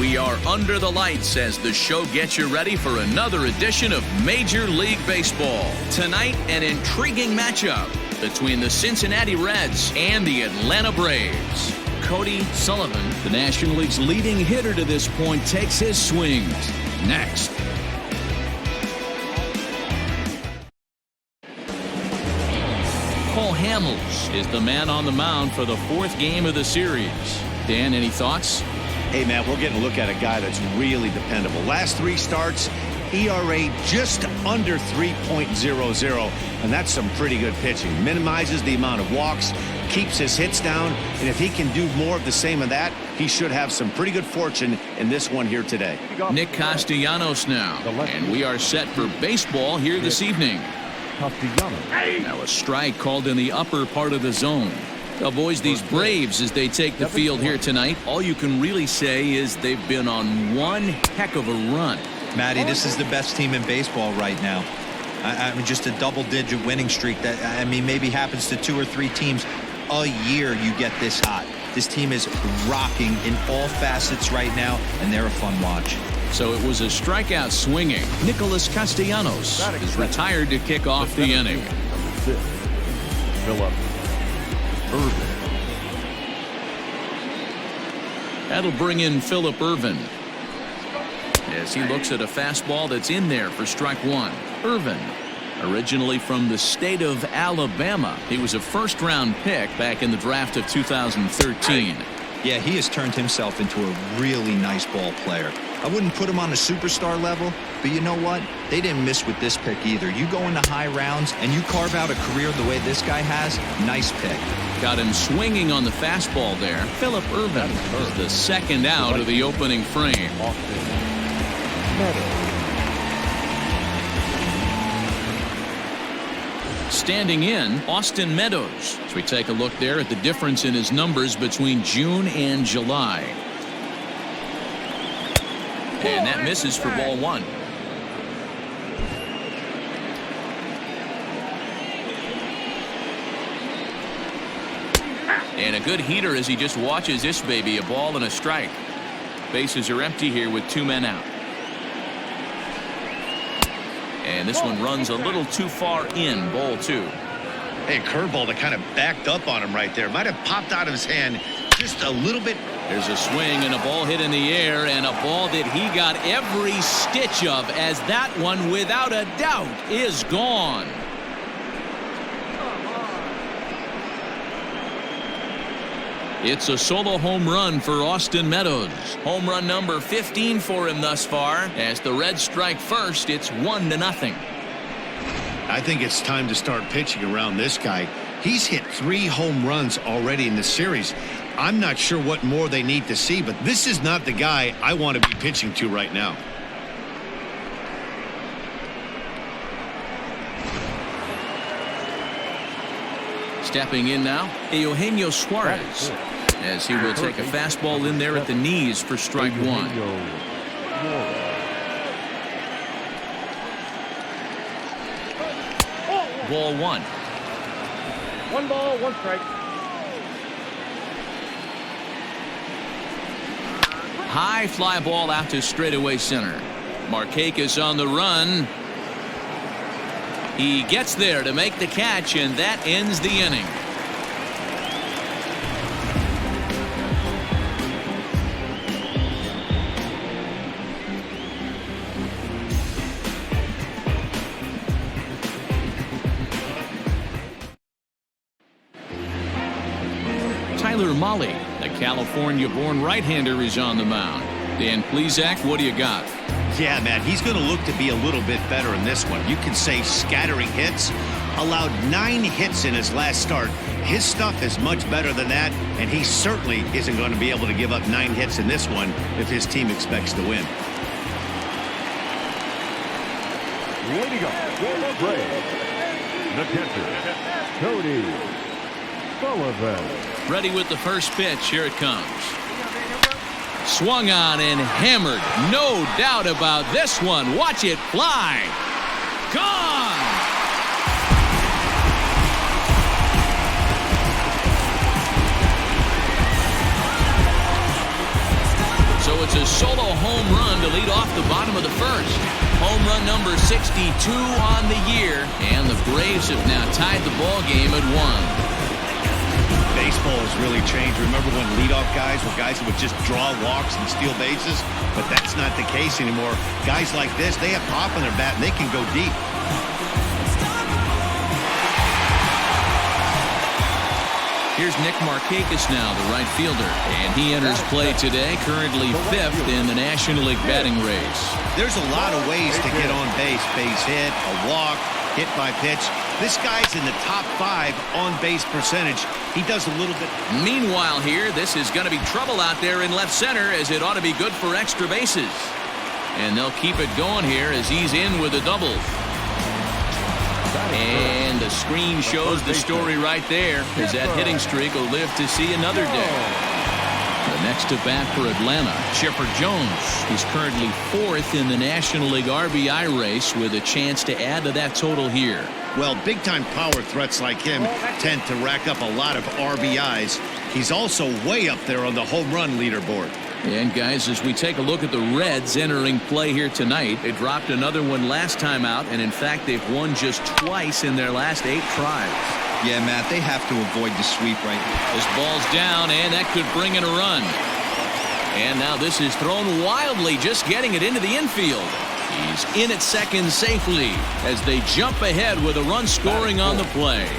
We are under the lights as the show gets you ready for another edition of Major League Baseball. Tonight, an intriguing matchup between the Cincinnati Reds and the Atlanta Braves. Cody Sullivan, the National League's leading hitter to this point, takes his swings. Next. Cole Hamels is the man on the mound for the fourth game of the series. Dan, any thoughts? Hey, man, we're getting a look at a guy that's really dependable. Last three starts, ERA just under 3.00, and that's some pretty good pitching. Minimizes the amount of walks, keeps his hits down, and if he can do more of the same of that, he should have some pretty good fortune in this one here today. Nick Castellanos now, and we are set for baseball here this evening. Now a strike called in the upper part of the zone. Avoids these Braves as they take the field here tonight. All you can really say is they've been on one heck of a run. Matty, this is the best team in baseball right now. I mean, just a double-digit winning streak that, I mean, maybe happens to 2 or 3 teams a year. You get this hot. This team is rocking in all facets right now, and they're a fun watch. So it was a strikeout swinging. Nicholas Castellanos is retired to kick off the inning. Irvin. That'll bring in Phillip Irvin as he looks at a fastball that's in there for strike one. Irvin, originally from the state of Alabama. He was a first-round pick back in the draft of 2013. Yeah, he has turned himself into a really nice ball player. I wouldn't put him on a superstar level, but you know what? They didn't miss with this pick either. You go into high rounds and you carve out a career the way this guy has, nice pick. Got him swinging on the fastball there. Phillip Irvin is the second out of the opening frame. Standing in, Austin Meadows. As we take a look there at the difference in his numbers between June and July. And that misses for ball one. And a good heater as he just watches this baby, a ball and a strike. Bases are empty here with 2 men out. And this one runs a little too far in, ball 2. Hey, curveball that kind of backed up on him right there. Might have popped out of his hand just a little bit. There's a swing and a ball hit in the air, and a ball that he got every stitch of, as that one, without a doubt, is gone. It's a solo home run for Austin Meadows. Home run number 15 for him thus far. As the Reds strike first, it's 1-0. I think it's time to start pitching around this guy. He's hit 3 home runs already in the series. I'm not sure what more they need to see, but this is not the guy I want to be pitching to right now. Stepping in now, Eugenio Suarez, as he will take a fastball in there at the knees for strike one. Ball 1. 1 ball, 1 strike. High fly ball out to straightaway center. Markakis on the run. He gets there to make the catch, and that ends the inning. Tyler Mahle, the California-born right-hander, is on the mound. Dan Plesac, what do you got? Yeah, man, he's going to look to be a little bit better in this one. You can say scattering hits. Allowed 9 hits in his last start. His stuff is much better than that, and he certainly isn't going to be able to give up 9 hits in this one if his team expects to win. Leading up for the Braves, the catcher, Cody Sullivan. Ready with the first pitch. Here it comes. Swung on and hammered. No doubt about this one. Watch it fly. Gone. So it's a a solo home run to lead off the bottom of the first. Home run number 62 on the year, and the Braves have now tied the ball game at 1. Baseball has really changed. Remember when leadoff guys were guys that would just draw walks and steal bases? But that's not the case anymore. Guys like this, they have pop in their bat and they can go deep. Here's Nick Markakis now, the right fielder, and he enters play today, currently 5th in the National League batting race. There's a lot of ways to get on base. Base hit, a walk, hit by pitch. This guy's in the top 5 on base percentage. He does a little bit. Meanwhile here, this is going to be trouble out there in left center, as it ought to be good for extra bases. And they'll keep it going here as he's in with a double. And the screen shows the story right there, as that hitting streak will live to see another day. The next to bat for Atlanta, Chipper Jones. He's currently 4th in the National League RBI race, with a chance to add to that total here. Well, big-time power threats like him tend to rack up a lot of RBIs. He's also way up there on the home run leaderboard. And guys, as we take a look at the Reds entering play here tonight, they dropped another one last time out, and in fact they've won just twice in their last 8 tries. Yeah, Matt, they have to avoid the sweep right now. This ball's down, and that could bring in a run. And now this is thrown wildly, just getting it into the infield. He's in at second safely as they jump ahead with a run scoring on the play.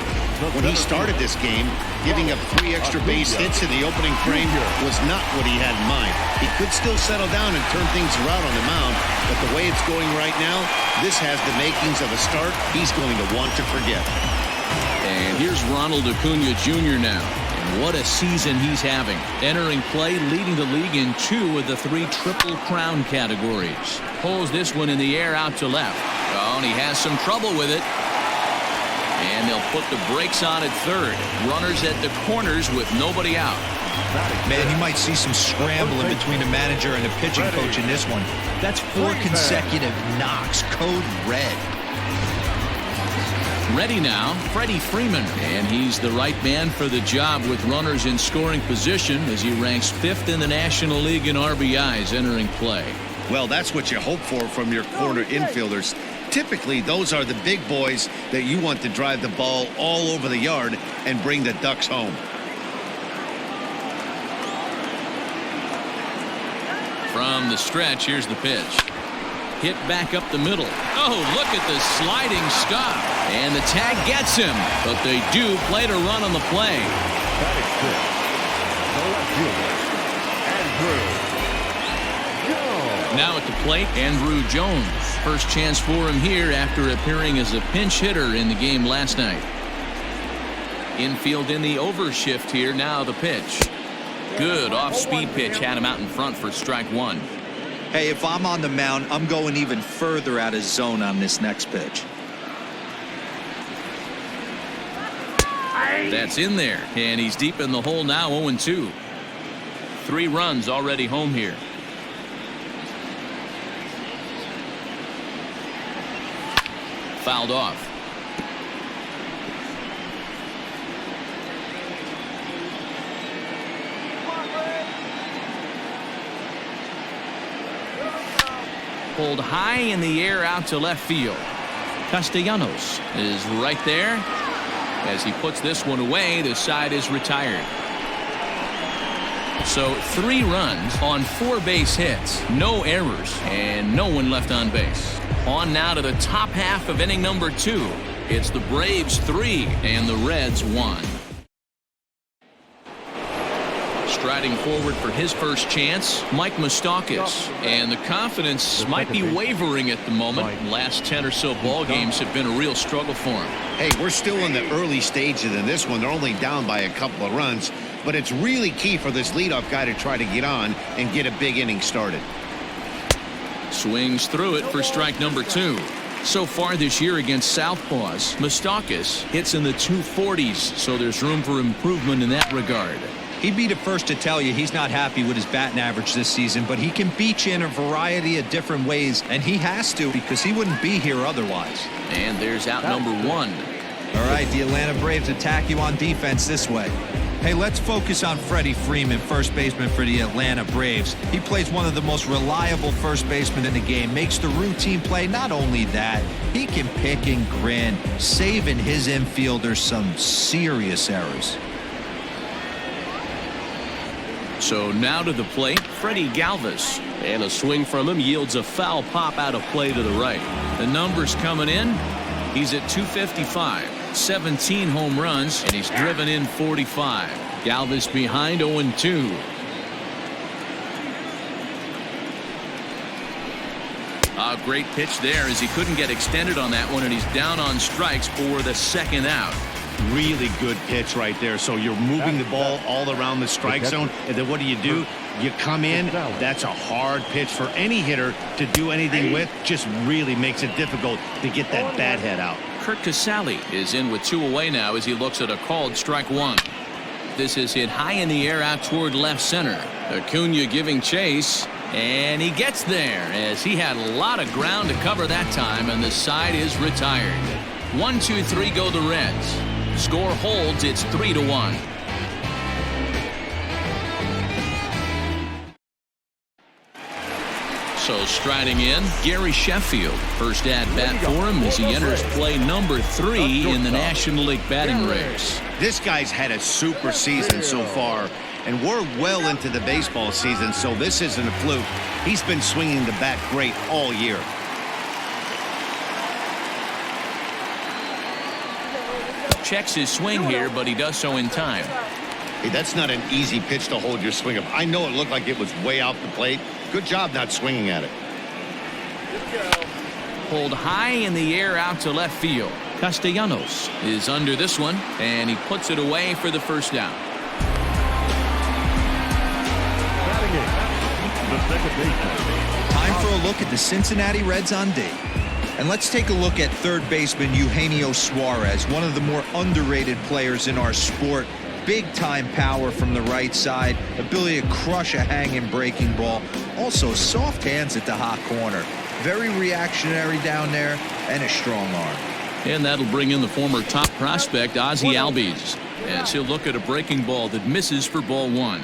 When he started this game, giving up 3 extra base hits in the opening frame was not what he had in mind. He could still settle down and turn things around on the mound, but the way it's going right now, this has the makings of a start he's going to want to forget. And here's Ronald Acuna Jr. now. And what a season he's having. Entering play, leading the league in 2 of the 3 Triple Crown categories. Pulls this one in the air out to left. Oh, and he has some trouble with it. And they'll put the brakes on at third. Runners at the corners with nobody out. Man, you might see some scrambling between a manager and a pitching coach in this one. That's 4 consecutive knocks, code red. Ready now, Freddy Freeman. And he's the right man for the job with runners in scoring position, as he ranks 5th in the National League in RBIs entering play. Well, that's what you hope for from your corner infielders. Typically, those are the big boys that you want to drive the ball all over the yard and bring the Ducks home. From the stretch, here's the pitch. Hit back up the middle. Oh, look at the sliding stop. And the tag gets him, but they do play to run on the play. Now at the plate, Andrew Jones. First chance for him here after appearing as a pinch hitter in the game last night. Infield in the overshift here. Now the pitch. Good off-speed pitch had him out in front for strike 1. Hey, if I'm on the mound, I'm going even further out of zone on this next pitch. That's in there, and he's deep in the hole now, 0-2. 3 runs already home here. Fouled off. Pulled high in the air out to left field. Castellanos is right there. As he puts this one away, the side is retired. So 3 runs on 4 base hits, no errors, and no one left on base. On now to the top half of inning number 2. It's the Braves 3 and the Reds 1. Striding forward for his first chance, Mike Moustakas. And the confidence might be wavering at the moment. Last 10 or so ball games have been a real struggle for him. Hey, we're still in the early stages in this one. They're only down by a couple of runs. But it's really key for this leadoff guy to try to get on and get a big inning started. Swings through it for strike number 2. So far this year against Southpaws, Moustakas hits in the 240s, so there's room for improvement in that regard. He'd be the first to tell you he's not happy with his batting average this season, but he can beat you in a variety of different ways, and he has to because he wouldn't be here otherwise. And there's out number 1. All right, the Atlanta Braves attack you on defense this way. Hey, let's focus on Freddy Freeman, first baseman for the Atlanta Braves. He plays one of the most reliable first basemen in the game, makes the routine play. Not only that, he can pick and grin, saving his infielders some serious errors. So now to the plate, Freddie Galvis. And a swing from him yields a foul pop out of play to the right. The numbers coming in, he's at 255. 17 home runs, and he's driven in 45. Galvis behind 0-2. A great pitch there as he couldn't get extended on that one, and he's down on strikes for the second out. Really good pitch right there. So you're moving the ball all around the strike zone, and then what do? You come in. That's a hard pitch for any hitter to do anything with. Just really makes it difficult to get that bat head out. Kurt Casale is in with 2 away now as he looks at a called strike one. This is hit high in the air out toward left center. Acuna giving chase, and he gets there as he had a lot of ground to cover that time, and the side is retired. 1-2-3 go the Reds. Score holds, it's 3-1. So striding in, Gary Sheffield. First at bat for him as he enters play number 3 in the National League batting race. This guy's had a super season so far, and we're well into the baseball season, so this isn't a fluke. He's been swinging the bat great all year. Checks his swing here, but he does so in time. Hey, that's not an easy pitch to hold your swing up. I know it looked like it was way off the plate. Good job not swinging at it. Pulled high in the air out to left field. Castellanos is under this one, and he puts it away for the first down. Time for a look at the Cincinnati Reds on D. And let's take a look at third baseman Eugenio Suarez, one of the more underrated players in our sport. Big-time power from the right side, ability to crush a hanging breaking ball. Also, soft hands at the hot corner. Very reactionary down there, and a strong arm. And that'll bring in the former top prospect, Ozzie Albies, as he'll look at a breaking ball that misses for ball 1.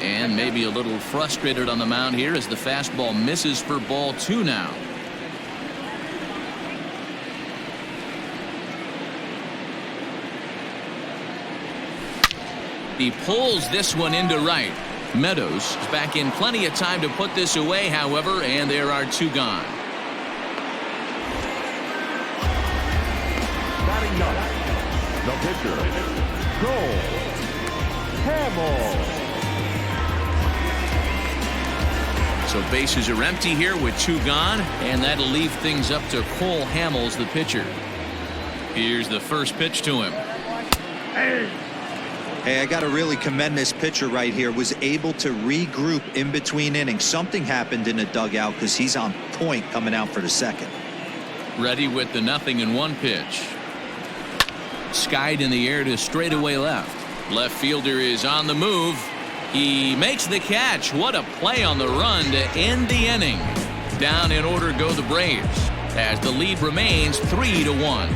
And maybe a little frustrated on the mound here as the fastball misses for ball 2 now. He pulls this one into right. Meadows is back in plenty of time to put this away, however, and there are 2 gone. Batting ninth, the pitcher, Cole Hamels. So bases are empty here with 2 gone, and that'll leave things up to Cole Hamels, the pitcher. Here's the first pitch to him. Hey, I got to really commend this pitcher right here. Was able to regroup in between innings. Something happened in the dugout because he's on point coming out for the second. Ready with the 0-1 pitch. Skied in the air to straightaway left. Left fielder is on the move. He makes the catch. What a play on the run to end the inning. Down in order go the Braves as the lead remains 3-1.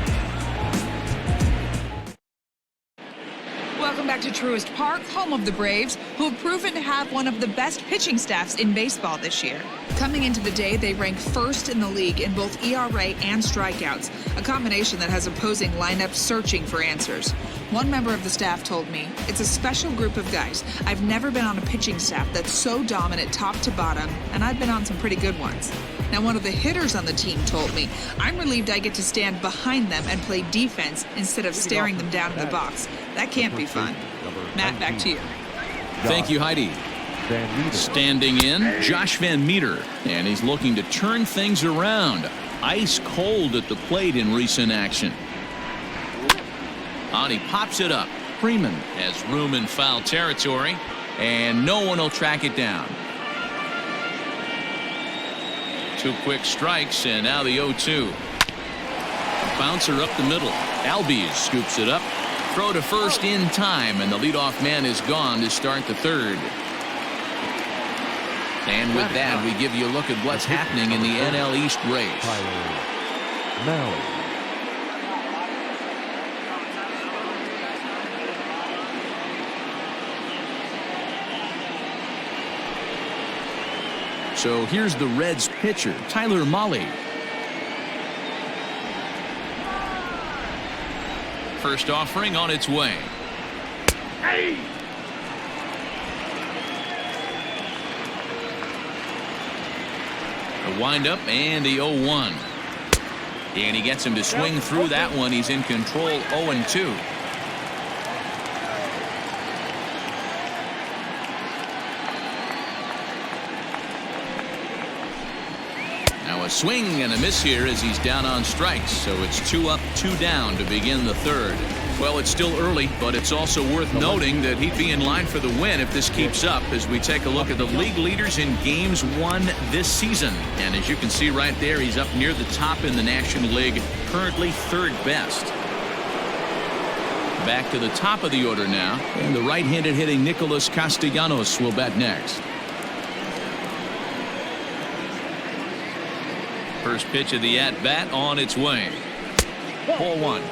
Welcome back to Truist Park, home of the Braves, who have proven to have one of the best pitching staffs in baseball this year. Coming into the day, they rank first in the league in both ERA and strikeouts, a combination that has opposing lineups searching for answers. One member of the staff told me, "It's a special group of guys. I've never been on a pitching staff that's so dominant top to bottom, and I've been on some pretty good ones." Now, one of the hitters on the team told me, "I'm relieved I get to stand behind them and play defense instead of staring them down in the box. That can't be fun." Matt, back to you. Thank you, Heidi. Standing in, Josh Van Meter, and he's looking to turn things around. Ice cold at the plate in recent action. And he pops it up. Freeman has room in foul territory, and no one will track it down. 2 quick strikes, and now the 0-2. Bouncer up the middle. Albies scoops it up. Throw to first in time, and the leadoff man is gone to start the third. And with that, we give you a look at what's happening in the NL East race. So here's the Reds pitcher, Tyler Mahle. First offering on its way. Hey! A windup and the 0-1. And he gets him to swing through that one. He's in control 0-2. Now a swing and a miss here as he's down on strikes. So it's 2 up, 2 down to begin the third. Well, it's still early, but it's also worth noting that he'd be in line for the win if this keeps up as we take a look at the league leaders in games won this season. And as you can see right there, he's up near the top in the National League, currently third best. Back to the top of the order now, and the right-handed hitting Nicholas Castellanos will bat next. First pitch of the at-bat on its way. Ball 1.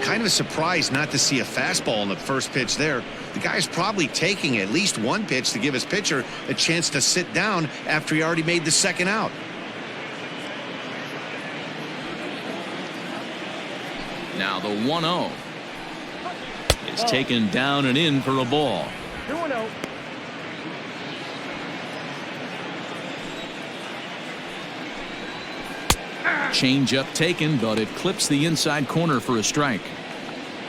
Kind of surprised not to see a fastball in the first pitch there. The guy's probably taking at least one pitch to give his pitcher a chance to sit down after he already made the second out. Now the 1-0 is taken down and in for a ball. 2-0. Change up taken, but it clips the inside corner for a strike.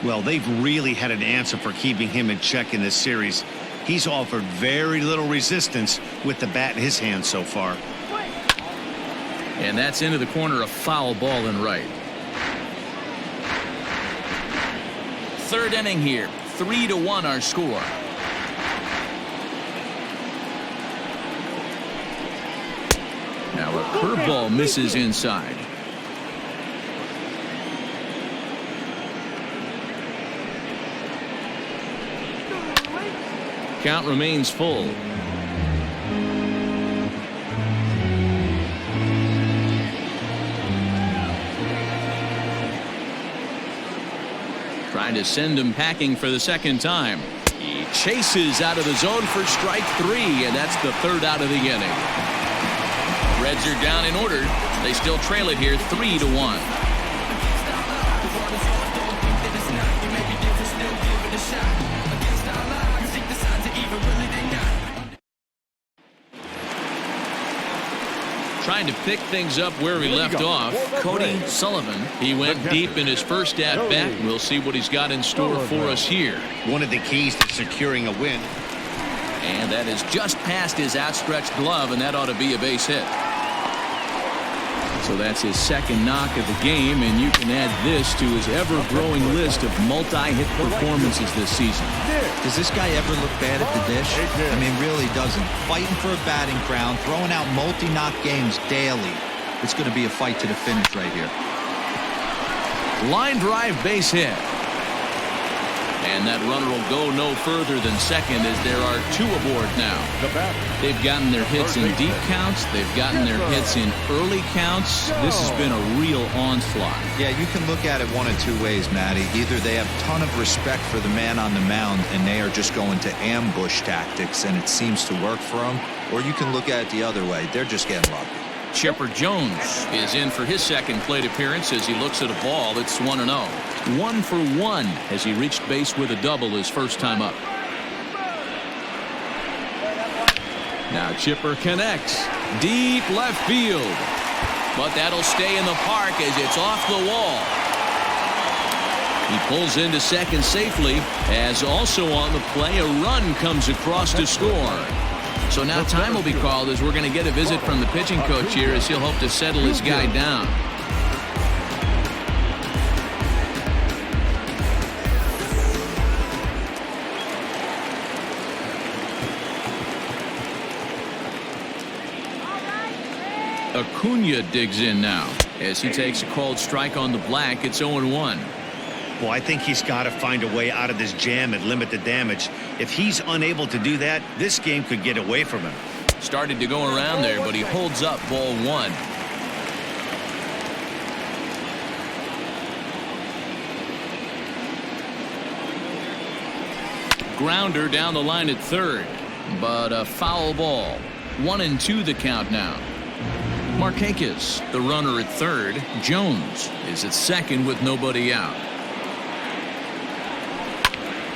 Well, they've really had an answer for keeping him in check in this series. He's offered very little resistance with the bat in his hand so far. And that's into the corner, a foul ball and right. Third inning here, 3-1 our score. Now a curveball misses inside. Count remains full. Trying to send him packing for the second time. He chases out of the zone for strike 3, and that's the third out of the inning. Reds are down in order. They still trail it here 3-1. Trying to pick things up where we left off, Cody Sullivan. He went deep in his first at-bat. We'll see what he's got in store for us here. One of the keys to securing a win. And that is just past his outstretched glove, and that ought to be a base hit. So that's his second knock of the game, and you can add this to his ever-growing list of multi-hit performances this season. Does this guy ever look bad at the dish? I mean, really doesn't. Fighting for a batting crown, throwing out multi-knock games daily. It's going to be a fight to the finish right here. Line drive base hit. And that runner will go no further than second as there are 2 aboard now. They've gotten their hits in deep counts. They've gotten their hits in early counts. This has been a real onslaught. Yeah, you can look at it one of 2 ways, Matty. Either they have a ton of respect for the man on the mound and they are just going to ambush tactics and it seems to work for them. Or you can look at it the other way. They're just getting lucky. Chipper Jones is in for his second plate appearance as he looks at a ball that's 1-0. 1 for 1 as he reached base with a double his first time up. Now Chipper connects deep left field, but that'll stay in the park as it's off the wall. He pulls into second safely as also on the play a run comes across to score. So now time will be called as we're going to get a visit from the pitching coach here as he'll hope to settle his guy down. Acuna digs in now as he takes a called strike on the black. It's 0-1. Well, I think he's got to find a way out of this jam and limit the damage. If he's unable to do that, this game could get away from him. Started to go around there, but he holds up ball one. Grounder down the line at third, but a foul ball. 1-2 the count now. Markakis, the runner at third. Jones is at second with nobody out.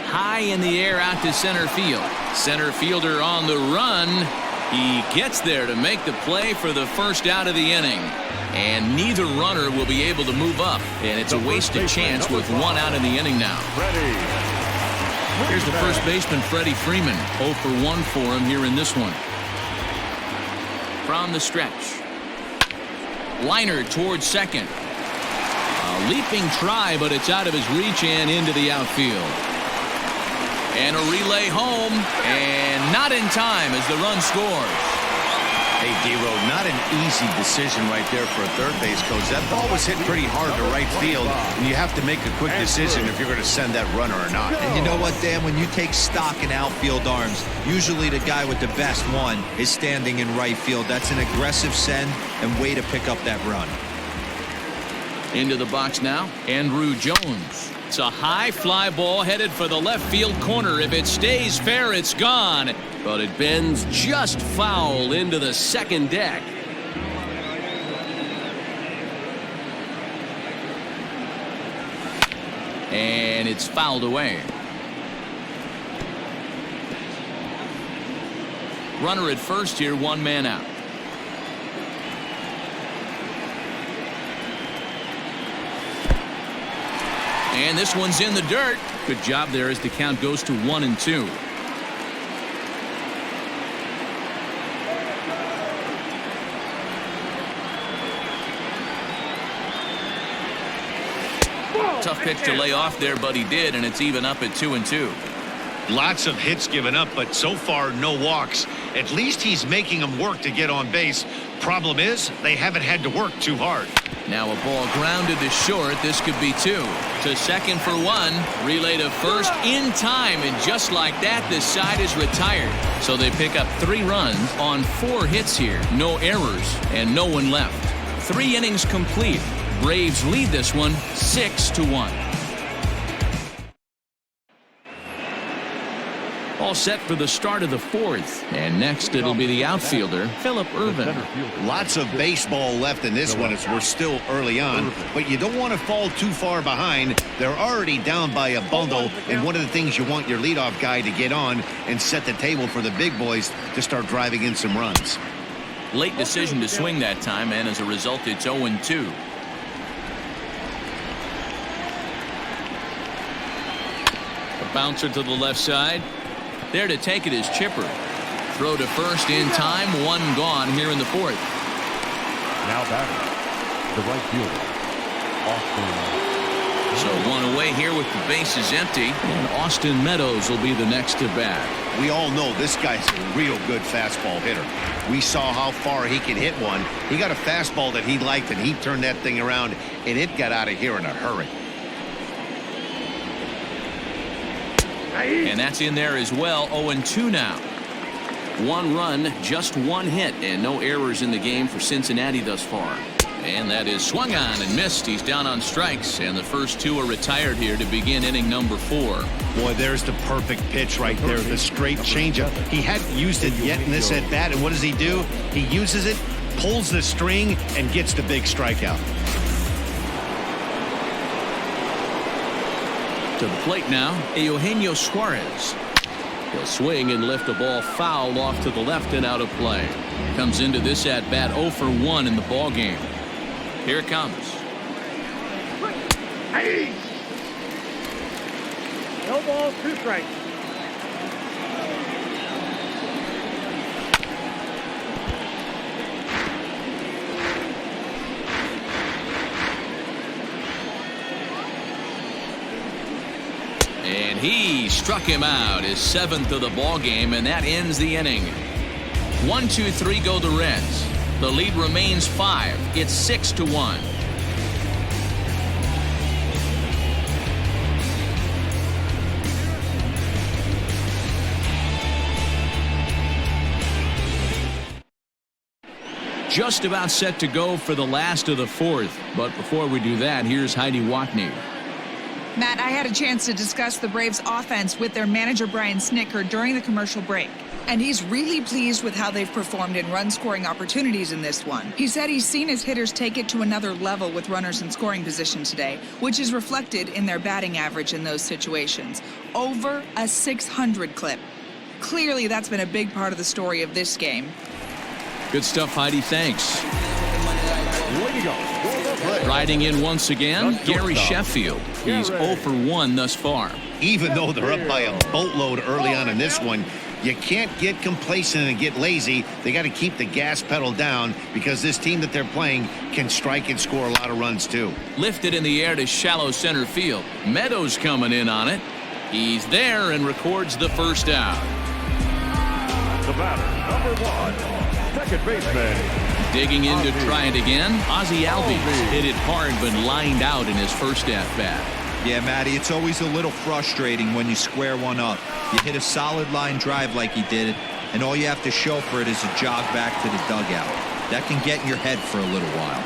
High in the air out to center field. Center fielder on the run. He gets there to make the play for the first out of the inning. And neither runner will be able to move up. And it's a wasted chance with one out in the inning now. Here's the first baseman, Freddy Freeman. 0 for 1 for him here in this one. From the stretch. Liner towards second. A leaping try, but it's out of his reach and into the outfield. And a relay home, and not in time as the run scores. Hey, D-Row, not an easy decision right there for a third base coach. That ball was hit pretty hard to right field, and you have to make a quick decision if you're going to send that runner or not. And you know what, Dan? When you take stock in outfield arms, usually the guy with the best one is standing in right field. That's an aggressive send and way to pick up that run. Into the box now, Andrew Jones. It's a high fly ball headed for the left field corner. If it stays fair, it's gone. But it bends just foul into the second deck. And it's fouled away. Runner at first here, one man out. And this one's in the dirt. Good job there as the count goes to 1-2. Tough pitch to lay off there, but he did, and it's even up at 2-2. Lots of hits given up, but so far no walks. At least he's making them work to get on base. Problem is, they haven't had to work too hard. Now a ball grounded to short. This could be two. To second for one. Relay to first in time, and just like that, this side is retired. So they pick up 3 runs on 4 hits here. No errors and no one left. 3 innings complete. Braves lead this one 6-1. All set for the start of the 4th. And next it'll be the outfielder, Philip Irvin. Lots of baseball left in this one as we're still early on, but you don't want to fall too far behind. They're already down by a bundle, and one of the things you want your leadoff guy to get on and set the table for the big boys to start driving in some runs. Late decision to swing that time, and as a result it's 0-2. A bouncer to the left side. There to take it is Chipper. Throw to first in time. 1 gone here in the 4th. Now batting, the right fielder, Austin. So 1 away here with the bases empty. And Austin Meadows will be the next to bat. We all know this guy's a real good fastball hitter. We saw how far he can hit one. He got a fastball that he liked, and he turned that thing around, and it got out of here in a hurry. And that's in there as well. 0-2 now. 1 run, just 1 hit, and no errors in the game for Cincinnati thus far. And that is swung on and missed. He's down on strikes, and the first 2 are retired here to begin inning number 4. Boy, there's the perfect pitch right there, the straight changeup. He hadn't used it yet in this at bat, and what does he do? He uses it, pulls the string, and gets the big strikeout. To the plate now, Eugenio Suarez. He'll swing and lift a ball foul off to the left and out of play. Comes into this at bat 0 for 1 in the ball game. Here it comes. Hey! No balls, 2 strikes. And he struck him out, his 7th of the ball game, and that ends the inning. 1-2-3 go the Reds. The lead remains 5. It's 6-1. just about set to go for the last of the fourth. But before we do that, here's Heidi Watney. Matt, I had a chance to discuss the Braves offense with their manager Brian Snitker during the commercial break. And he's really pleased with how they've performed in run-scoring opportunities in this one. He said he's seen his hitters take it to another level with runners in scoring position today, which is reflected in their batting average in those situations. Over a 600 clip. Clearly, that's been a big part of the story of this game. Good stuff, Heidi. Thanks. Way to go. Riding in once again, Gary Sheffield. He's 0 for 1 thus far. Even though they're up by a boatload early on in this one, you can't get complacent and get lazy. They got to keep the gas pedal down because this team that they're playing can strike and score a lot of runs too. Lifted in the air to shallow center field. Meadows coming in on it. He's there and records the first out. The batter, number 1, second baseman. Digging in to try it again, Ozzie Albies hit it hard but lined out in his first at-bat. Yeah, Matty, it's always a little frustrating when you square one up. You hit a solid line drive like he did, and all you have to show for it is a jog back to the dugout. That can get in your head for a little while.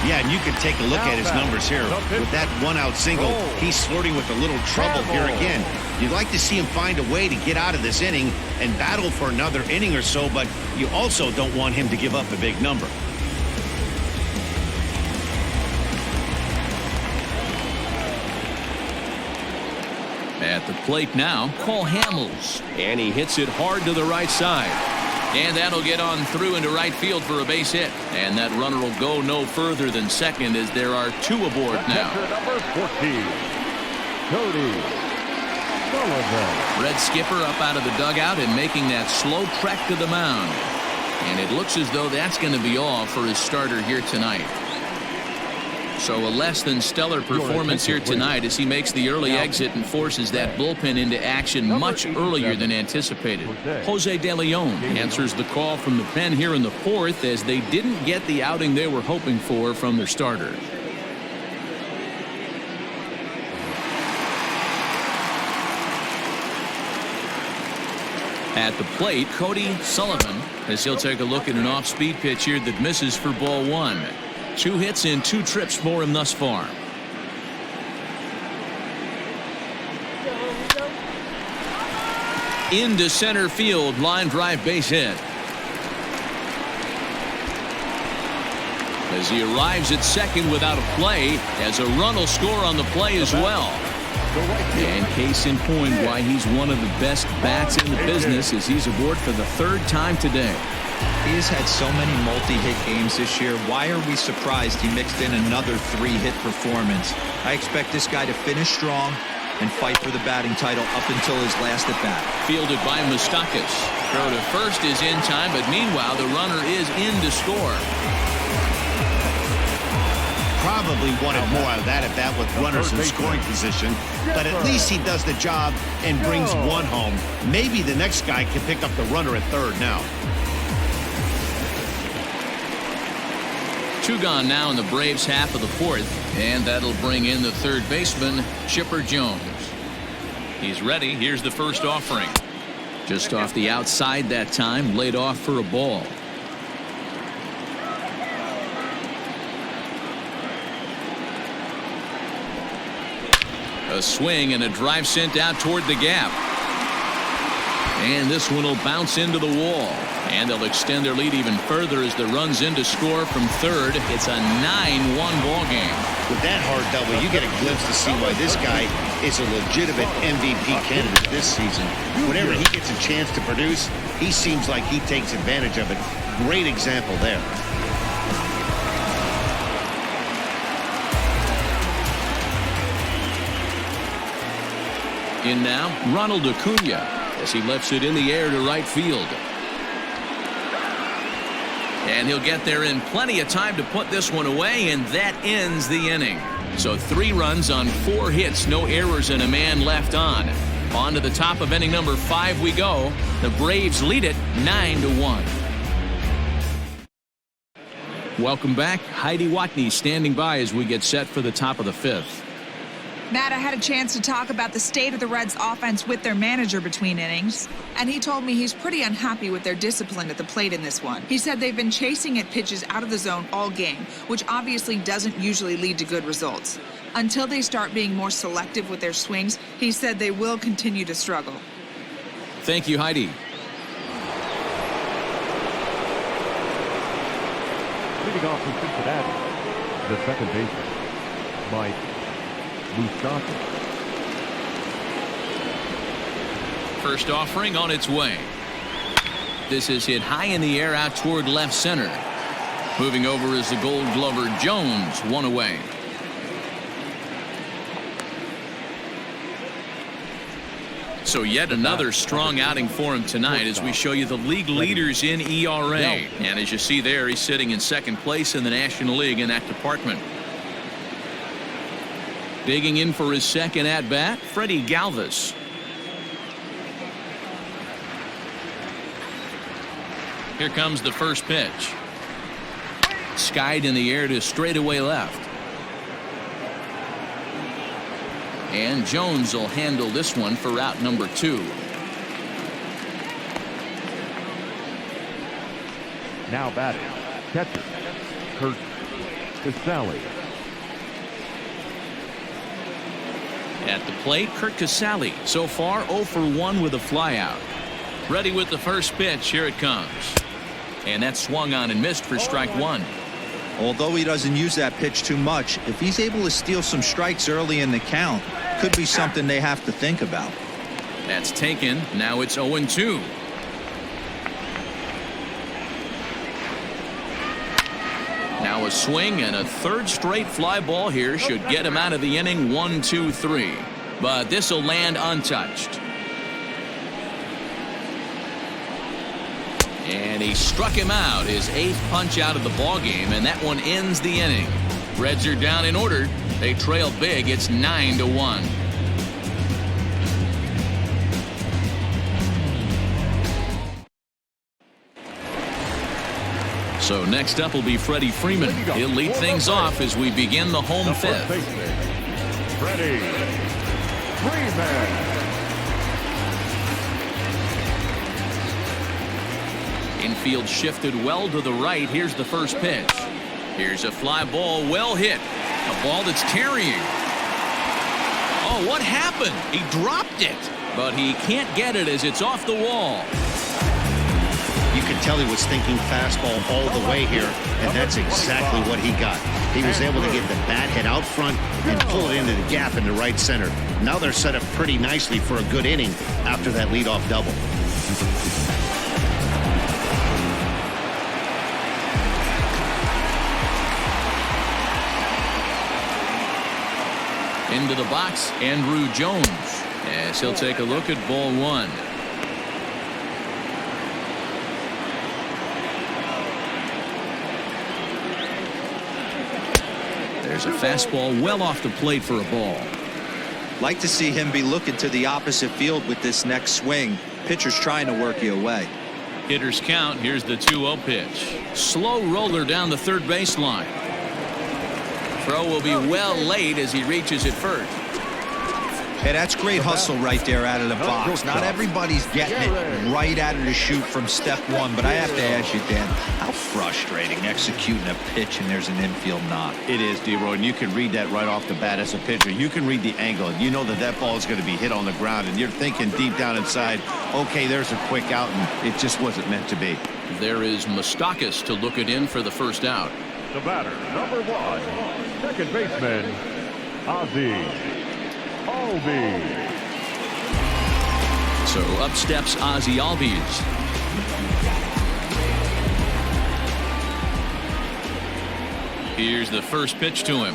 Yeah, and you can take a look at his numbers here. With that one-out single, he's flirting with a little trouble here again. You'd like to see him find a way to get out of this inning and battle for another inning or so, but you also don't want him to give up a big number. At the plate now, Cole Hamels. And he hits it hard to the right side. And that'll get on through into right field for a base hit. And that runner will go no further than second as there are 2 aboard now. Number 14, Cody Sullivan. Red Skipper up out of the dugout and making that slow trek to the mound. And it looks as though that's going to be all for his starter here tonight. So a less than stellar performance here tonight as he makes the early exit and forces that bullpen into action much earlier than anticipated. Jose De Leon answers the call from the pen here in the fourth as they didn't get the outing they were hoping for from their starter. At the plate, Cody Sullivan, as he'll take a look at an off-speed pitch here that misses for ball 1. 2 hits and 2 trips for him thus far. Into center field, line drive base hit. As he arrives at second without a play, as a run will score on the play as well. And case in point why he's one of the best bats in the business as he's aboard for the 3rd time today. He has had so many multi-hit games this year. Why are we surprised he mixed in another 3-hit performance? I expect this guy to finish strong and fight for the batting title up until his last at-bat. Fielded by Moustakas. Throw to first is in time, but meanwhile the runner is in to score. Probably wanted more out of that at-bat with runners in scoring position, but at least he does the job and brings 1 home. Maybe the next guy can pick up the runner at third now. 2 gone now in the Braves half of the 4th, and that'll bring in the 3rd baseman, Chipper Jones. He's ready. Here's the first offering. Just off the outside that time, laid off for a ball. A swing and a drive sent out toward the gap. And this one will bounce into the wall. And they'll extend their lead even further as the run's in to score from third. It's a 9-1 ball game. With that hard double, you get a glimpse to see why this guy is a legitimate MVP candidate this season. Whenever he gets a chance to produce, he seems like he takes advantage of it. Great example there. In now, Ronald Acuna as he lifts it in the air to right field. And he'll get there in plenty of time to put this one away, and that ends the inning. So 3 runs on 4 hits, no errors, and a man left on. On to the top of inning number 5 we go. The Braves lead it 9-1. Welcome back. Heidi Watney standing by as we get set for the top of the 5th. Matt, I had a chance to talk about the state of the Reds' offense with their manager between innings, and he told me he's pretty unhappy with their discipline at the plate in this one. He said they've been chasing at pitches out of the zone all game, which obviously doesn't usually lead to good results. Until they start being more selective with their swings, he said they will continue to struggle. Thank you, Heidi. Leading off from Cincinnati, the second baseman, Mike Moustakas. First offering on its way. This is hit high in the air out toward left center. Moving over is the Gold Glover Jones, one away. So yet another strong outing for him tonight as we show you the league leaders in ERA. And as you see there, he's sitting in second place in the National League in that department. Digging in for his second at-bat, Freddy Galvis. Here comes the first pitch. Skied in the air to straightaway left. And Jones will handle this one for route number 2. Now batting, catcher, Kurt Casale. At the plate, Kurt Casale. So far, 0 for 1 with a flyout. Ready with the first pitch. Here it comes. And that's swung on and missed for strike 1. Although he doesn't use that pitch too much, if he's able to steal some strikes early in the count, could be something they have to think about. That's taken. Now it's 0-2. Now a swing and a third straight fly ball here should get him out of the inning. 1-2-3. But this will land untouched. And he struck him out, his 8th punch out of the ball game, and that one ends the inning. Reds are down in order. They trail big. It's 9-1. So next up will be Freddy Freeman. He'll lead things off as we begin the home fifth. Freddy Freeman. Infield shifted well to the right. Here's the first pitch. Here's a fly ball, well hit. A ball that's carrying. Oh, what happened? He dropped it, but he can't get it as it's off the wall. You could tell he was thinking fastball all the way here, and that's exactly what he got. He was able to get the bat head out front and pull it into the gap in the right center. Now they're set up pretty nicely for a good inning after that leadoff double. Into the box, Andrew Jones, as he'll take a look at ball 1. There's a fastball well off the plate for a ball. Like to see him be looking to the opposite field with this next swing. Pitcher's trying to work you away. Hitters count. Here's the 2-0 pitch. Slow roller down the third baseline. Throw will be well late as he reaches it first. Hey, that's great hustle right there out of the box. Not everybody's getting it right out of the chute from step 1, but I have to ask you, Dan, how frustrating executing a pitch and there's an infield knock. It is, D-Roy, and you can read that right off the bat as a pitcher. You can read the angle, and you know that that ball is going to be hit on the ground, and you're thinking deep down inside, okay, there's a quick out, and it just wasn't meant to be. There is Moustakas to look it in for the first out. The batter, number 1, second baseman, Ozzie Albies. So up steps Ozzie Albies. Here's the first pitch to him.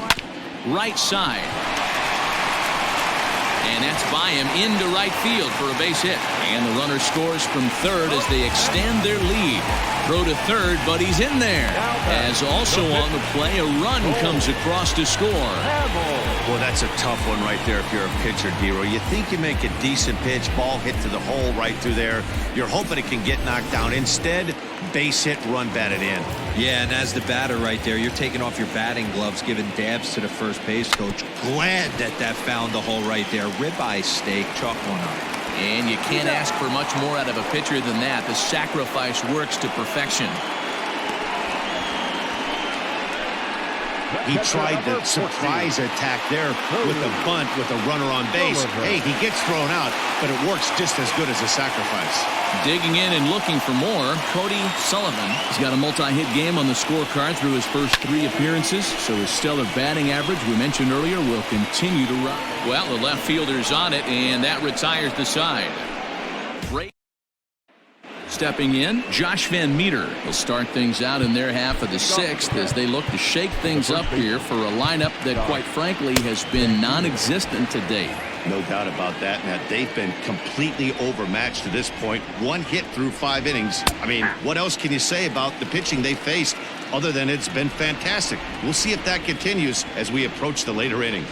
Right side. And that's by him into right field for a base hit. And the runner scores from third as they extend their lead. Throw to third, but he's in there. As also on the play, a run comes across to score. Well, that's a tough one right there if you're a pitcher, D-Roy. You think you make a decent pitch, ball hit to the hole right through there. You're hoping it can get knocked down. Instead, base hit, run batted in. Yeah, and as the batter right there, you're taking off your batting gloves, giving dabs to the first base coach. Glad that found the hole right there. Ribeye steak, chalk one up. And you can't ask for much more out of a pitcher than that. The sacrifice works to perfection. He tried the surprise attack there with a bunt with a runner on base. Hey, he gets thrown out, but it works just as good as a sacrifice. Digging in and looking for more, Cody Sullivan. He's got a multi-hit game on the scorecard through his first 3 appearances, so his stellar batting average we mentioned earlier will continue to rise. Well, the left fielder's on it, and that retires the side. Stepping in, Josh Van Meter will start things out in their half of the 6th as they look to shake things up here for a lineup that, quite frankly, has been non-existent to date. No doubt about that, Matt. They've been completely overmatched to this point. 1 hit through 5 innings. I mean, what else can you say about the pitching they faced other than it's been fantastic? We'll see if that continues as we approach the later inning.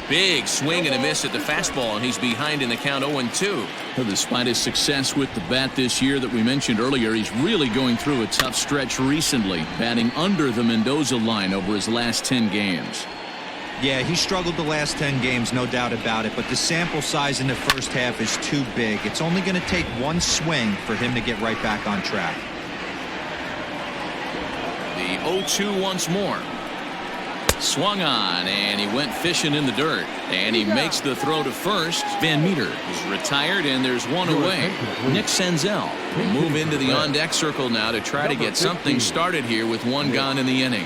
Big swing and a miss at the fastball, and he's behind in the count 0-2. Well, despite his success with the bat this year that we mentioned earlier, he's really going through a tough stretch recently, batting under the Mendoza line over his last 10 games. Yeah, he struggled the last 10 games, no doubt about it, but the sample size in the first half is too big. It's only going to take 1 swing for him to get right back on track. The 0-2 once more. Swung on, and he went fishing in the dirt, and he makes the throw to first. Van Meter is retired, and there's 1 away. Nick Senzel will move into the on-deck circle now to try to get something started here with 1 gone in the inning.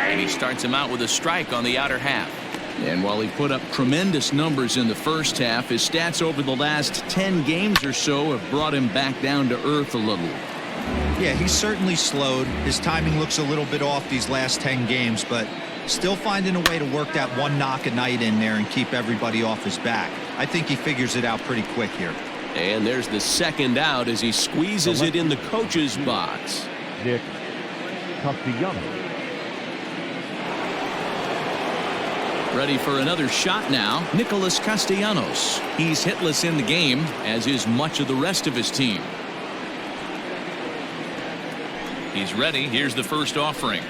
And he starts him out with a strike on the outer half. And while he put up tremendous numbers in the first half, his stats over the last 10 games or so have brought him back down to earth a little. Yeah, he's certainly slowed. His timing looks a little bit off these last 10 games, but still finding a way to work that 1 knock a night in there and keep everybody off his back. I think he figures it out pretty quick here. And there's the 2nd out as he squeezes it in the coach's box. Nick Castellanos. Ready for another shot now, Nicholas Castellanos. He's hitless in the game, as is much of the rest of his team. He's ready. Here's the first offering.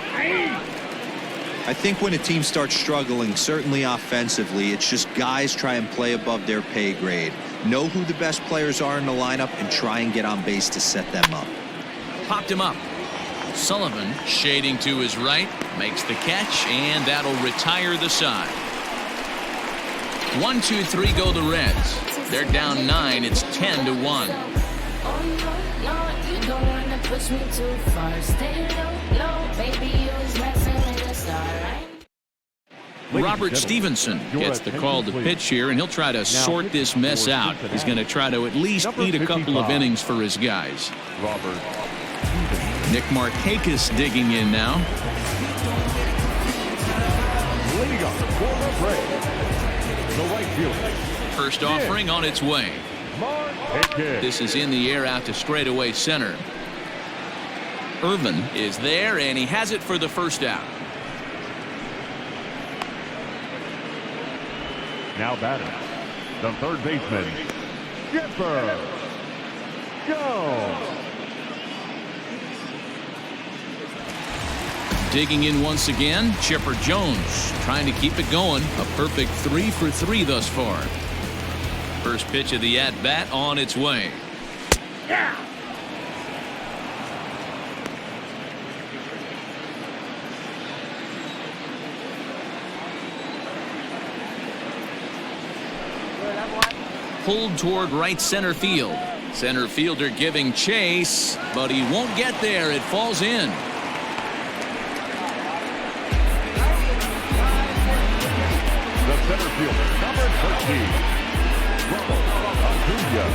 I think when a team starts struggling, certainly offensively, it's just guys try and play above their pay grade. Know who the best players are in the lineup and try and get on base to set them up. Popped him up. Sullivan shading to his right, makes the catch, and that'll retire the side. 1-2-3 go the Reds. They're down 9. It's 10-1. Robert Stevenson gets the call to pitch here, and he'll try to sort this mess out. He's going to try to at least eat a couple of innings for his guys. Robert. Nick Markakis digging in now. Leading off for the Braves, the right fielder. First offering on its way. Markakis. This is in the air out to straightaway center. Irvin is there, and he has it for the first out. Now batting, the third baseman, Chipper Jones. Digging in once again, Chipper Jones trying to keep it going. A perfect 3 for 3 thus far. First pitch of the at-bat on its way. Yeah. Pulled toward right center field. Center fielder giving chase, but he won't get there. It falls in. The center fielder, number 13, Ronald Acuna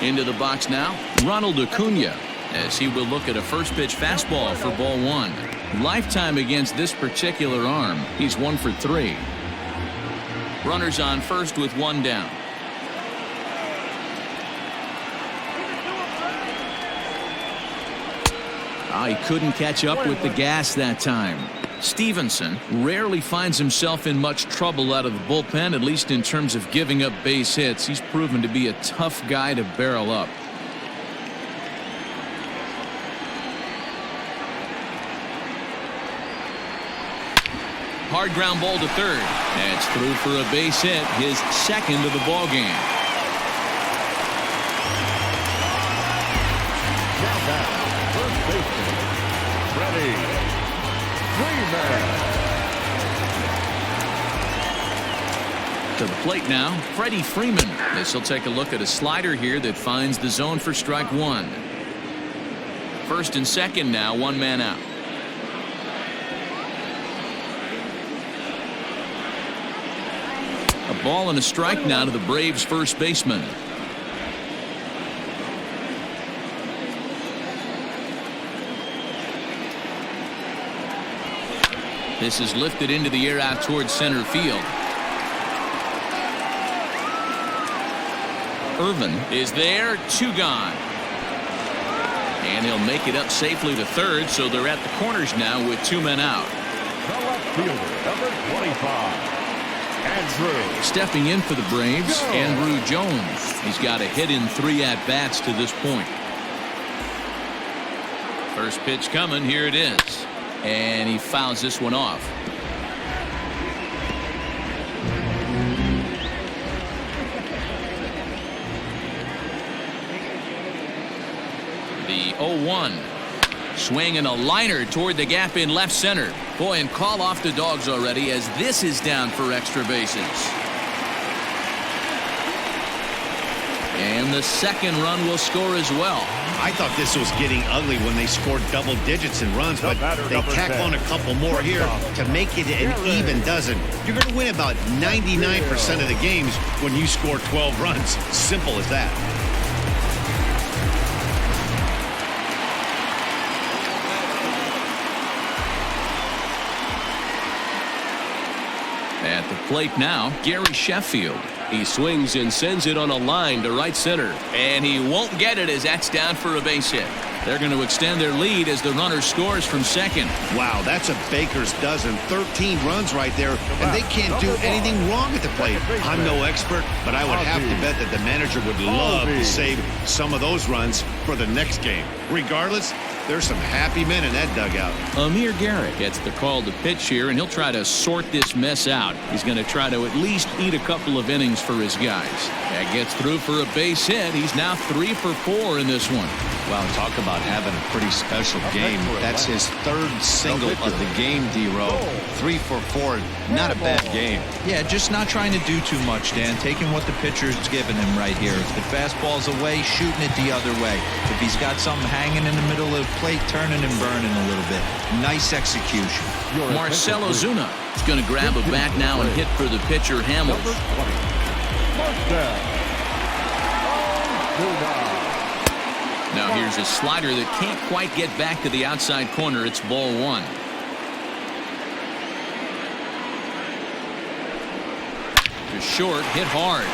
Jr. Into the box now, Ronald Acuna, as he will look at a first pitch fastball for ball 1. Lifetime against this particular arm, he's 1 for 3. Runners on first with one down. He couldn't catch up with the gas that time. Stevenson rarely finds himself in much trouble out of the bullpen, at least in terms of giving up base hits. He's proven to be a tough guy to barrel up. Hard ground ball to third. That's through for a base hit, his second of the ball game. Now back, first baseman, Freddy Freeman. To the plate now, Freddy Freeman. This will take a look at a slider here that finds the zone for strike one. First and second now, one man out. A ball and a strike now to the Braves first baseman. This is lifted into the air out towards center field. Irvin is there, two gone. And he'll make it up safely to third, so they're at the corners now with two men out. The left fielder, number 25. Andrew. Stepping in for the Braves, Andrew Jones. He's got a hit in 3 at-bats to this point. First pitch coming, here it is. And he fouls this one off. The 0-1. Swinging a liner toward the gap in left center. Boy, and call off the dogs already as this is down for extra bases. And the second run will score as well. I thought this was getting ugly when they scored double digits in runs, but they tack on a couple more here to make it an even dozen. You're going to win about 99% of the games when you score 12 runs. Simple as that. At the plate now, Gary Sheffield. He swings and sends it on a line to right center. And he won't get it as that's down for a base hit. They're going to extend their lead as the runner scores from second. Wow, that's a baker's dozen. 13 runs right there, and they can't do anything wrong at the plate. I'm no expert, but I would have to bet that the manager would love to save some of those runs for the next game. Regardless, there's some happy men in that dugout. Amir Garrett gets the call to pitch here, and he'll try to sort this mess out. He's going to try to at least eat a couple of innings for his guys. That gets through for a base hit. He's now 3 for 4 in this one. Well, talk about having a pretty special game. That's his third single of the game, D-Row. 3 for 4. Not a bad game. Yeah, just not trying to do too much, Dan. Taking what the pitcher's giving him right here. If the fastball's away, shooting it the other way. If he's got something hanging in the middle of the plate, turning and burning a little bit. Nice execution. Marcell Ozuna is going to grab a bat now and hit for the pitcher, Hamels. Now here's a slider that can't quite get back to the outside corner. It's ball one. To short, hit hard.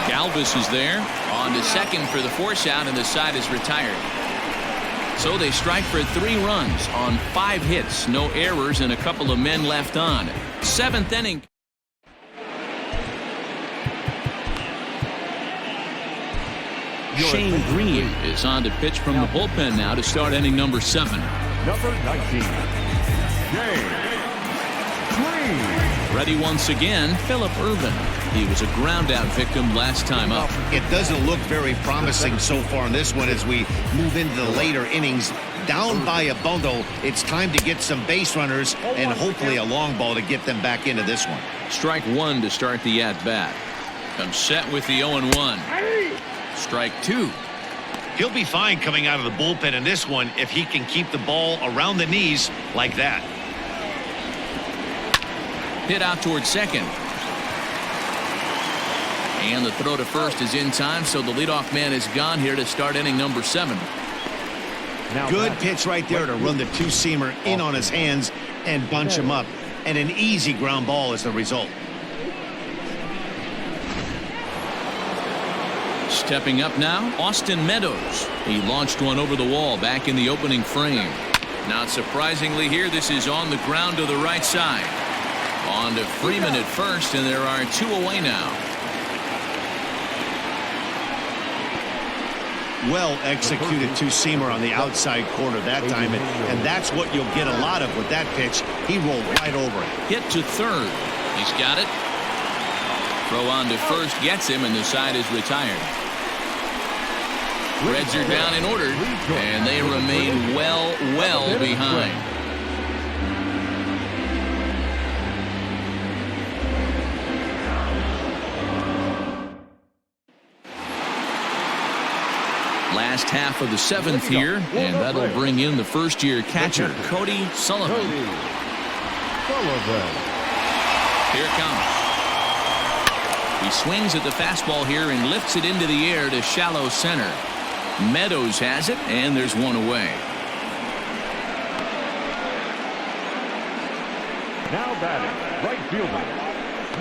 Galvis is there. On to second for the force out, and the side is retired. So they strike for 3 runs on 5 hits. No errors and a couple of men left on. 7th inning. Shane Green is on to pitch from the bullpen now to start inning number 7. Number 19, Shane Green. Ready once again, Phillip Irvin. He was a ground out victim last time up. It doesn't look very promising so far in this one as we move into the later innings. Down by a bundle, it's time to get some base runners and hopefully a long ball to get them back into this one. Strike one to start the at-bat. Comes set with the 0-1. Strike 2. He'll be fine coming out of the bullpen in this one if he can keep the ball around the knees like that. Hit out towards second. And the throw to first is in time, so the leadoff man is gone here to start inning number 7. Good pitch right there to run the two-seamer in on his hands and bunch him up. And an easy ground ball is the result. Stepping up now, Austin Meadows. He launched one over the wall back in the opening frame. Not surprisingly here, this is on the ground to the right side. On to Freeman at first, and there are 2 away now. Well executed two-seamer on the outside corner that time, and that's what you'll get a lot of with that pitch. He rolled right over it. Hit to third. He's got it. Throw on to first gets him, and the side is retired. Reds are down in order, and they remain well behind. Last half of the 7th here, and that'll bring in the first-year catcher, Cody Sullivan. Here it comes. He swings at the fastball here and lifts it into the air to shallow center. Meadows has it, and there's one away. Now batting, right fielder,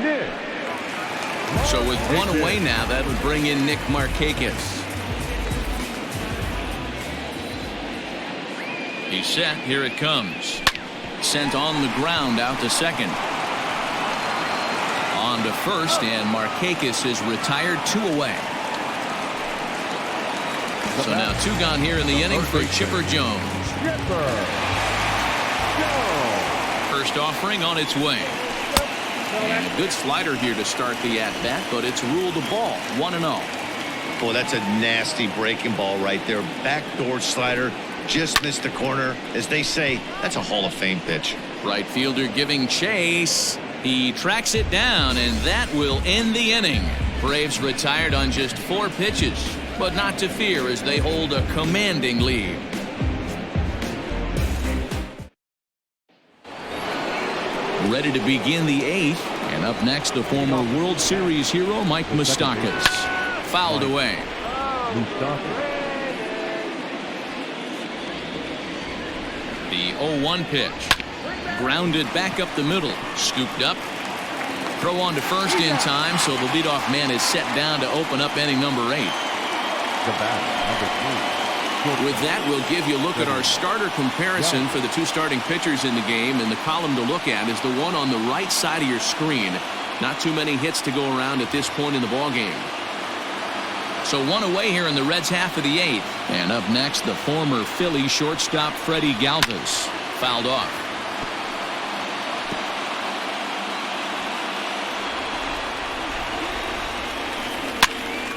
Nick. So with one away now, that would bring in Nick Markakis. He's set. Here it comes. Sent on the ground out to second. On to first, and Markakis is retired, 2 away. So now 2 gone here in the inning for Chipper Jones. First offering on its way. And a good slider here to start the at-bat, but it's ruled a ball, 1-0. Boy, that's a nasty breaking ball right there. Backdoor slider. Just missed the corner. As they say, that's a Hall of Fame pitch. Right fielder giving chase. He tracks it down, and that will end the inning. Braves retired on just 4 pitches, but not to fear as they hold a commanding lead. Ready to begin the 8th, and up next the former World Series hero Mike Moustakas. Fouled away. The 0-1 pitch. Grounded back up the middle. Scooped up. Throw on to first in time, so the leadoff man is set down to open up inning number 8. With that, we'll give you a look at our starter comparison for the 2 starting pitchers in the game, and the column to look at is the one on the right side of your screen. Not too many hits to go around at this point in the ballgame. So 1 away here in the Reds' half of the 8th. And up next, the former Philly shortstop Freddy Galvis. Fouled off.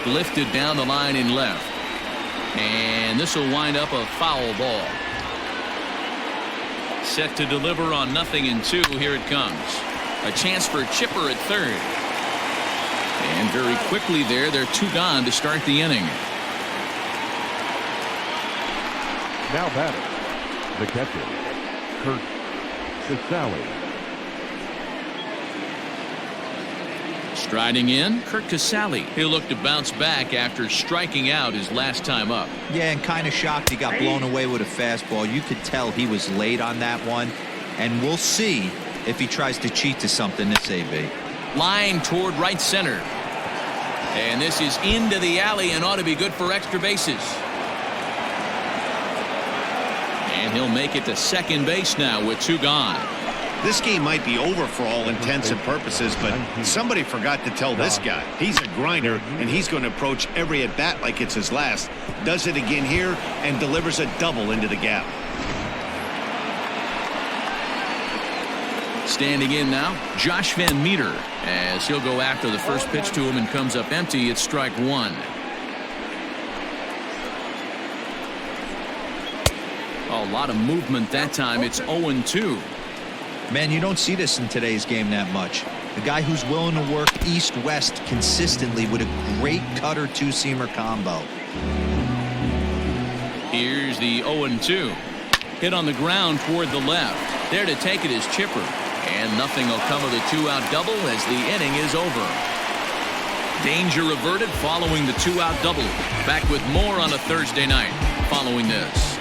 Lifted down the line in left. And this will wind up a foul ball. Set to deliver on 0-2. Here it comes. A chance for Chipper at third. And very quickly there, they're 2 gone to start the inning. Now batting, the catcher, Kurt Casale. Striding in, Kurt Casale. He'll look to bounce back after striking out his last time up. Yeah, and kind of shocked he got blown away with a fastball. You could tell he was late on that one. And we'll see if he tries to cheat to something this AB. Line toward right center. And this is into the alley and ought to be good for extra bases. And he'll make it to second base now with 2 gone. This game might be over for all intents and purposes, but somebody forgot to tell this guy. He's a grinder, and he's going to approach every at-bat like it's his last. Does it again here and delivers a double into the gap. Standing in now, Josh Van Meter, as he'll go after the first pitch to him and comes up empty. It's strike 1. A lot of movement that time. It's 0-2. Man, you don't see this in today's game that much. A guy who's willing to work east-west consistently with a great cutter 2-seamer combo. Here's the 0-2. Hit on the ground toward the left. There to take it is Chipper. And nothing will come of the 2-out double as the inning is over. Danger averted following the 2-out double. Back with more on a Thursday night following this.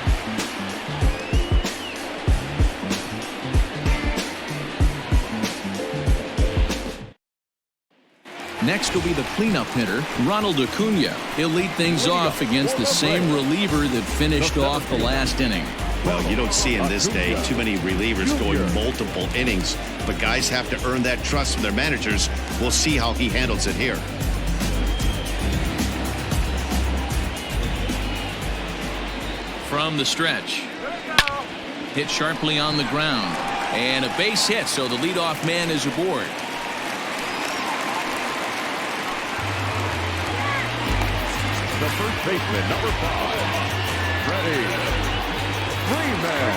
Next will be the cleanup hitter, Ronald Acuna. He'll lead things off against the same reliever that finished off the last inning. Well, you don't see in this day too many relievers going multiple innings, but guys have to earn that trust from their managers. We'll see how he handles it here. From the stretch. Hit sharply on the ground. And a base hit, so the leadoff man is aboard. The first baseman, number 5, Freddy Freeman.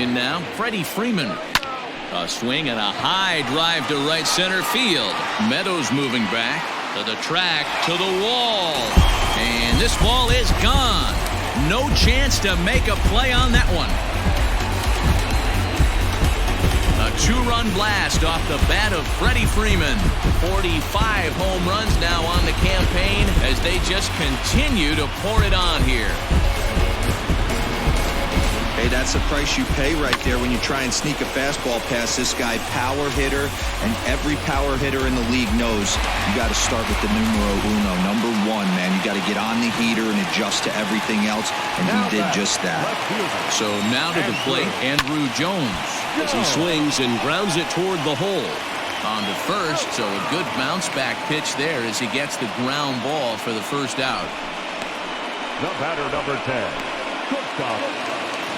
In now, Freddy Freeman. A swing and a high drive to right center field. Meadows moving back to the track, to the wall. And this ball is gone. No chance to make a play on that one. A 2-run blast off the bat of Freddy Freeman. 45 home runs now on the campaign as they just continue to pour it on here. Hey, that's the price you pay right there when you try and sneak a fastball past this guy. Power hitter, and every power hitter in the league knows you got to start with the numero uno, number 1, man. You got to get on the heater and adjust to everything else, and he did just that. So now to the plate, Andrew Jones, as he swings and grounds it toward the hole. On to first, so a good bounce back pitch there as he gets the ground ball for the first out. The batter, number 10, shortstop,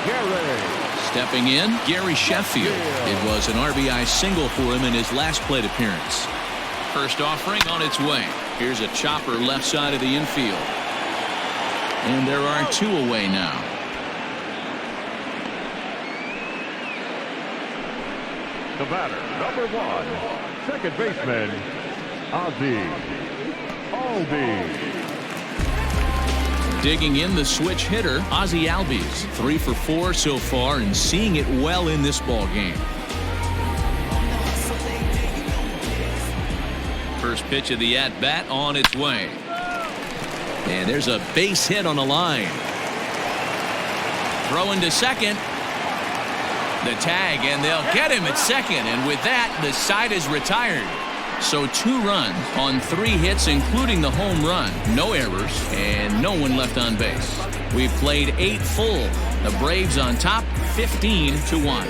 Gary. Stepping in, Gary Sheffield. It was an RBI single for him in his last plate appearance. First offering on its way. Here's a chopper left side of the infield. And there are 2 away now. The batter, number 1, second baseman, Albies. Digging in the switch hitter, Ozzie Albies. 3 for 4 so far and seeing it well in this ball game. First pitch of the at-bat on its way. And there's a base hit on the line. Throwing to second. The tag, and they'll get him at second. And with that, the side is retired. So 2 runs on 3 hits, including the home run. No errors, and no one left on base. We've played 8 full. The Braves on top, 15-1.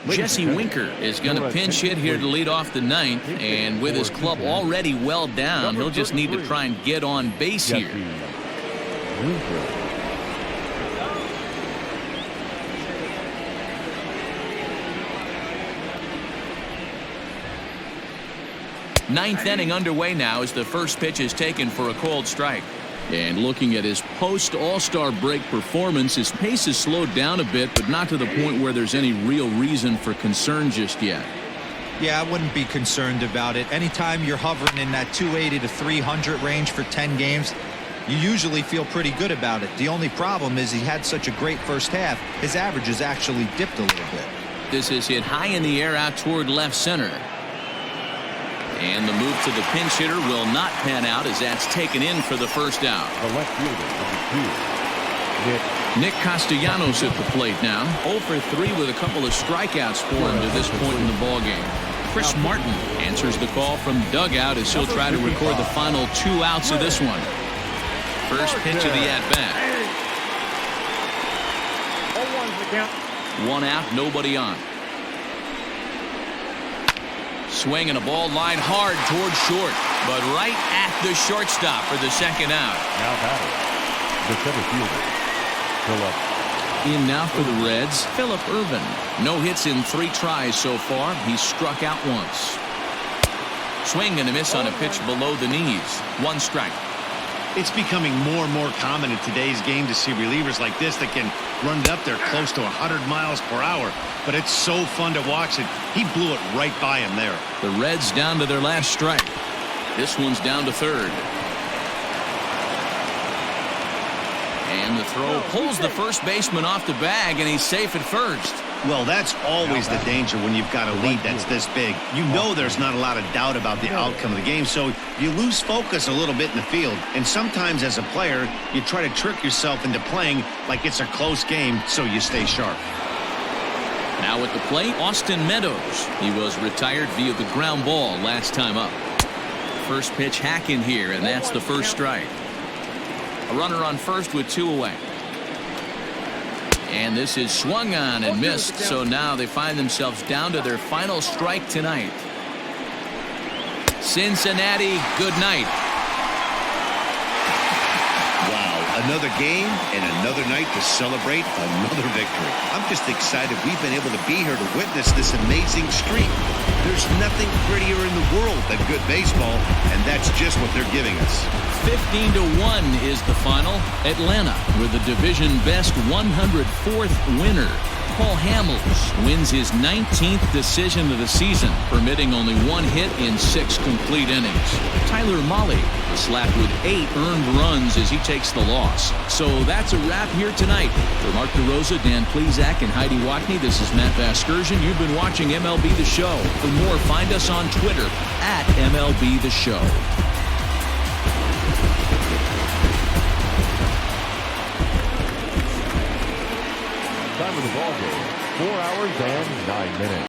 Jesse Winker is going to pinch hit here to lead off the 9th, and with his club already well down, he'll just need to try and get on base here. Ninth inning underway now as the first pitch is taken for a called strike. And looking at his post-All-Star break performance, his pace has slowed down a bit, but not to the point where there's any real reason for concern just yet. Yeah, I wouldn't be concerned about it. Anytime you're hovering in that 280 to 300 range for 10 games, you usually feel pretty good about it. The only problem is he had such a great first half, his average has actually dipped a little bit. This is hit high in the air out toward left center. And the move to the pinch hitter will not pan out as that's taken in for the first out. The left fielder, Nick Castellanos at the plate now. 0 for 3 with a couple of strikeouts for him to this point in the ballgame. Chris Martin answers the call from dugout as he'll try to record the final 2 outs of this one. First pitch of the at-bat. 0-1's the count. 1 out, nobody on. Swing and a ball line hard towards short, but right at the shortstop for the second out. Now batter, the center fielder, Philip. In now for the Reds, Philip Irvin. No hits in 3 tries so far. He's struck out once. Swing and a miss on a pitch below the knees. 1 strike. It's becoming more and more common in today's game to see relievers like this that can run it up there close to 100 miles per hour. But it's so fun to watch it. He blew it right by him there. The Reds down to their last strike. This one's down to third. And the throw pulls the first baseman off the bag, and he's safe at first. Well, that's always the danger when you've got a lead that's this big. You know there's not a lot of doubt about the outcome of the game, so you lose focus a little bit in the field. And sometimes as a player, you try to trick yourself into playing like it's a close game so you stay sharp. Now at the plate, Austin Meadows. He was retired via the ground ball last time up. First pitch hack in here, and that's the first strike. A runner on first with 2 away. And this is swung on and missed, so now they find themselves down to their final strike tonight. Cincinnati, good night. Wow, another game and another night to celebrate another victory. I'm just excited we've been able to be here to witness this amazing streak. There's nothing prettier in the world than good baseball, and that's just what they're giving us. 15-1 is the final. Atlanta with the division best 104th winner. Paul Hamels wins his 19th decision of the season, permitting only 1 hit in 6 complete innings. Tyler Mahle was slapped with 8 earned runs as he takes the loss. So that's a wrap here tonight. For Mark DeRosa, Dan Plezak, and Heidi Watney, this is Matt Vasgersian. You've been watching MLB The Show. For more, find us on Twitter at MLB The Show. Time of the ball game, 4 hours and 9 minutes.